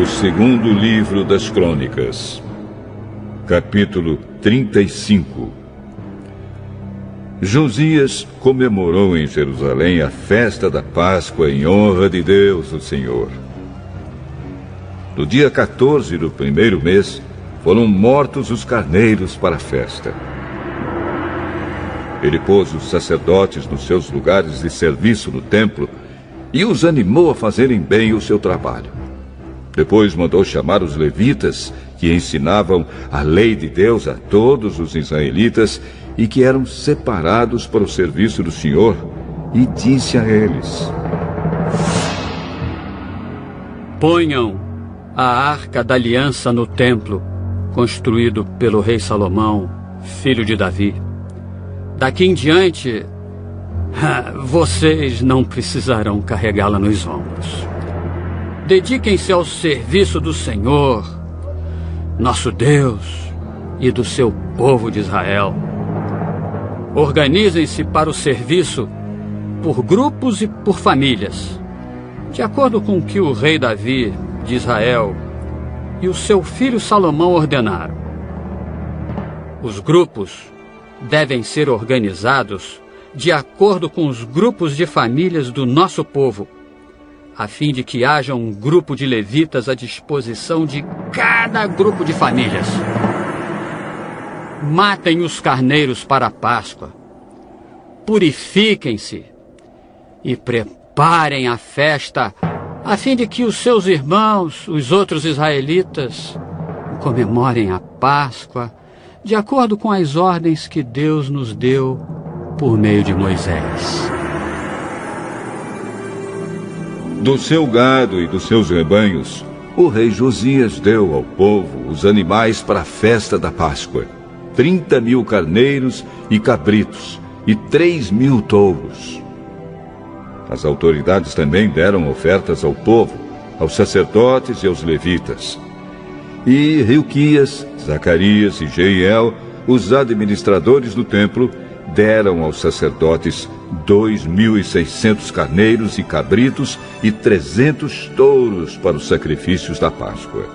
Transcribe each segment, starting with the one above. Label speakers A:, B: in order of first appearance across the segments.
A: O segundo livro das Crônicas, capítulo 35. Josias comemorou em Jerusalém a festa da Páscoa em honra de Deus, o Senhor. No dia 14 do primeiro mês, foram mortos os carneiros para a festa. Ele pôs os sacerdotes nos seus lugares de serviço no templo e os animou a fazerem bem o seu trabalho. Depois mandou chamar os levitas, que ensinavam a lei de Deus a todos os israelitas e que eram separados para o serviço do Senhor, e disse a eles:
B: ponham a Arca da Aliança no templo, construído pelo rei Salomão, filho de Davi. Daqui em diante, vocês não precisarão carregá-la nos ombros. Dediquem-se ao serviço do Senhor, nosso Deus, e do seu povo de Israel. Organizem-se para o serviço por grupos e por famílias, de acordo com o que o rei Davi de Israel e o seu filho Salomão ordenaram. Os grupos devem ser organizados de acordo com os grupos de famílias do nosso povo, a fim de que haja um grupo de levitas à disposição de cada grupo de famílias. Matem os carneiros para a Páscoa, purifiquem-se e preparem a festa, a fim de que os seus irmãos, os outros israelitas, comemorem a Páscoa de acordo com as ordens que Deus nos deu por meio de Moisés.
A: Do seu gado e dos seus rebanhos, o rei Josias deu ao povo os animais para a festa da Páscoa: 30.000 carneiros e cabritos e 3.000 touros. As autoridades também deram ofertas ao povo, aos sacerdotes e aos levitas. E Hilquias, Zacarias e Jeiel, os administradores do templo, deram aos sacerdotes 2.600 carneiros e cabritos e 300 touros para os sacrifícios da Páscoa.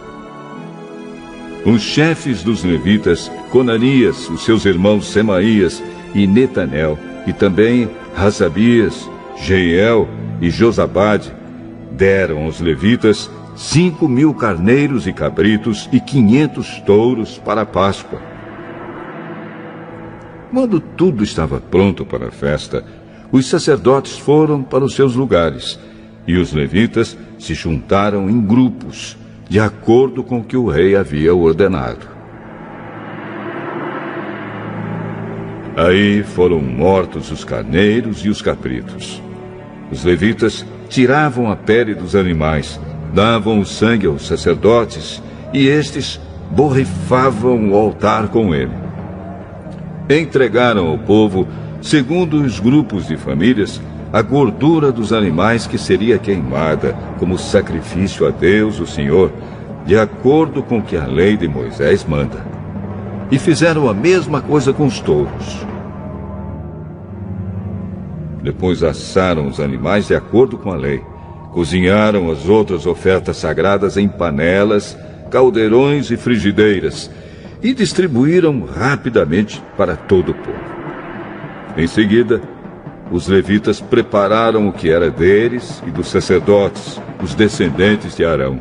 A: Os chefes dos levitas, Conanias, os seus irmãos Semaías e Netanel, e também Hasabias, Jeiel e Josabade, deram aos levitas 5.000 carneiros e cabritos e 500 touros para a Páscoa. Quando tudo estava pronto para a festa, os sacerdotes foram para os seus lugares, e os levitas se juntaram em grupos, de acordo com o que o rei havia ordenado. Aí foram mortos os carneiros e os cabritos. Os levitas tiravam a pele dos animais, davam o sangue aos sacerdotes, e estes borrifavam o altar com ele. Entregaram ao povo, segundo os grupos de famílias, a gordura dos animais que seria queimada como sacrifício a Deus, o Senhor, de acordo com o que a lei de Moisés manda. E fizeram a mesma coisa com os touros. Depois assaram os animais de acordo com a lei. Cozinharam as outras ofertas sagradas em panelas, caldeirões e frigideiras, e distribuíram rapidamente para todo o povo. Em seguida, os levitas prepararam o que era deles e dos sacerdotes, os descendentes de Arão.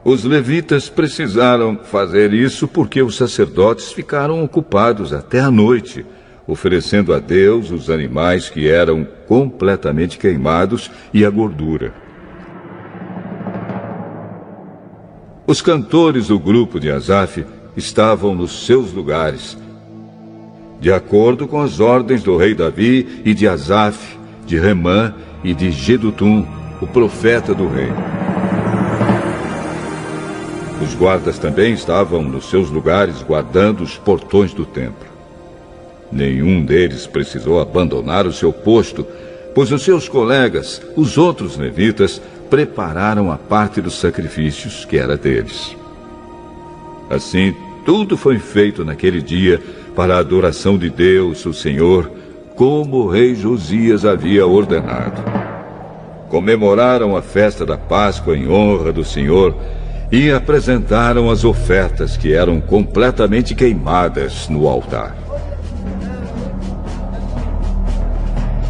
A: Os levitas precisaram fazer isso porque os sacerdotes ficaram ocupados até a noite, oferecendo a Deus os animais que eram completamente queimados e a gordura. Os cantores do grupo de Asaf estavam nos seus lugares, de acordo com as ordens do rei Davi e de Asaf, de Remã e de Jedutum, o profeta do rei. Os guardas também estavam nos seus lugares guardando os portões do templo. Nenhum deles precisou abandonar o seu posto, pois os seus colegas, os outros levitas, prepararam a parte dos sacrifícios que era deles. Assim, tudo foi feito naquele dia para a adoração de Deus, o Senhor, como o rei Josias havia ordenado. comemoraram a festa da Páscoa em honra do Senhor e apresentaram as ofertas que eram completamente queimadas no altar.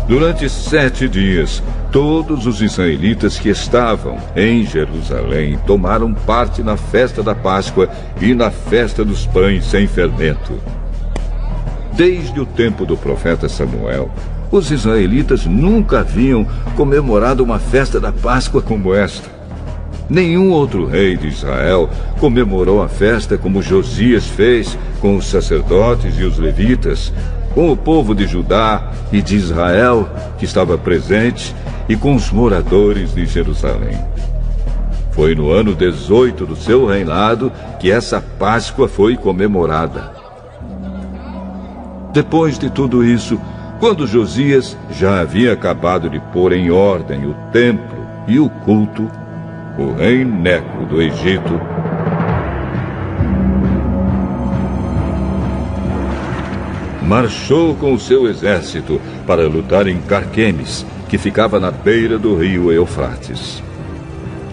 A: Durante 7 dias, todos os israelitas que estavam em Jerusalém tomaram parte na festa da Páscoa e na festa dos pães sem fermento. Desde o tempo do profeta Samuel, os israelitas nunca haviam comemorado uma festa da Páscoa como esta. Nenhum outro rei de Israel comemorou a festa como Josias fez com os sacerdotes e os levitas, com o povo de Judá e de Israel que estava presente e com os moradores de Jerusalém. Foi no ano 18 do seu reinado que essa Páscoa foi comemorada. Depois de tudo isso, quando Josias já havia acabado de pôr em ordem o templo e o culto, o rei Neco do Egito marchou com o seu exército para lutar em Carquemes, que ficava na beira do rio Eufrates.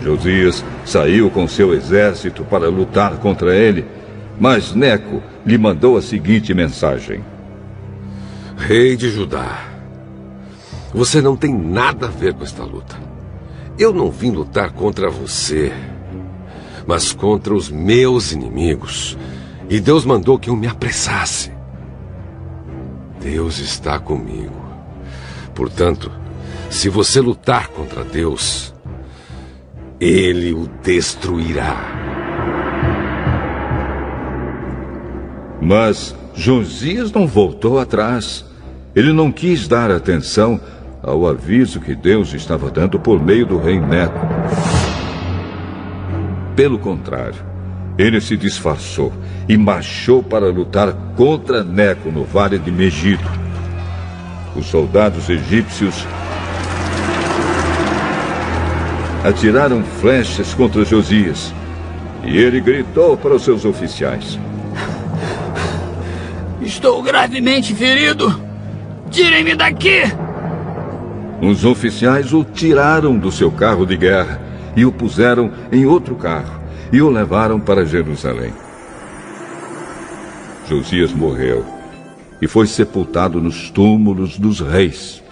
A: Josias saiu com seu exército para lutar contra ele, mas Neco lhe mandou a seguinte mensagem:
C: Rei de Judá, você não tem nada a ver com esta luta. Eu não vim lutar contra você, mas contra os meus inimigos. E Deus mandou que eu me apressasse. Deus está comigo. Portanto, se você lutar contra Deus, Ele o destruirá.
A: Mas Josias não voltou atrás. Ele não quis dar atenção ao aviso que Deus estava dando por meio do rei Neco. Pelo contrário, ele se disfarçou e marchou para lutar contra Neco no vale de Megido. Os soldados egípcios atiraram flechas contra Josias e ele gritou para os seus oficiais:
B: Estou gravemente ferido! Tirem-me daqui!
A: Os oficiais o tiraram do seu carro de guerra e o puseram em outro carro e o levaram para Jerusalém. Josias morreu e foi sepultado nos túmulos dos reis.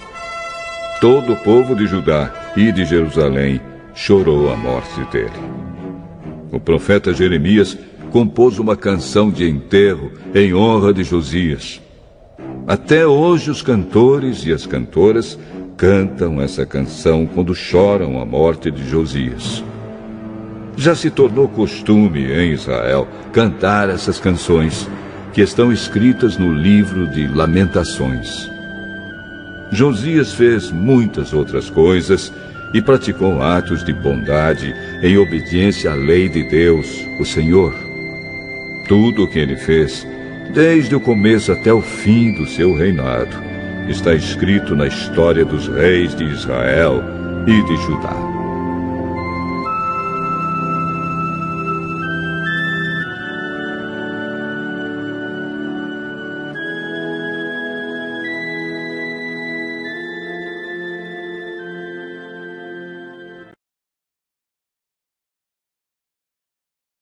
A: Todo o povo de Judá e de Jerusalém chorou a morte dele. O profeta Jeremias compôs uma canção de enterro em honra de Josias. Até hoje os cantores e as cantoras cantam essa canção quando choram a morte de Josias. Já se tornou costume em Israel cantar essas canções, que estão escritas no livro de Lamentações. Josias fez muitas outras coisas e praticou atos de bondade em obediência à lei de Deus, o Senhor. Tudo o que ele fez, desde o começo até o fim do seu reinado, está escrito na história dos reis de Israel e de Judá.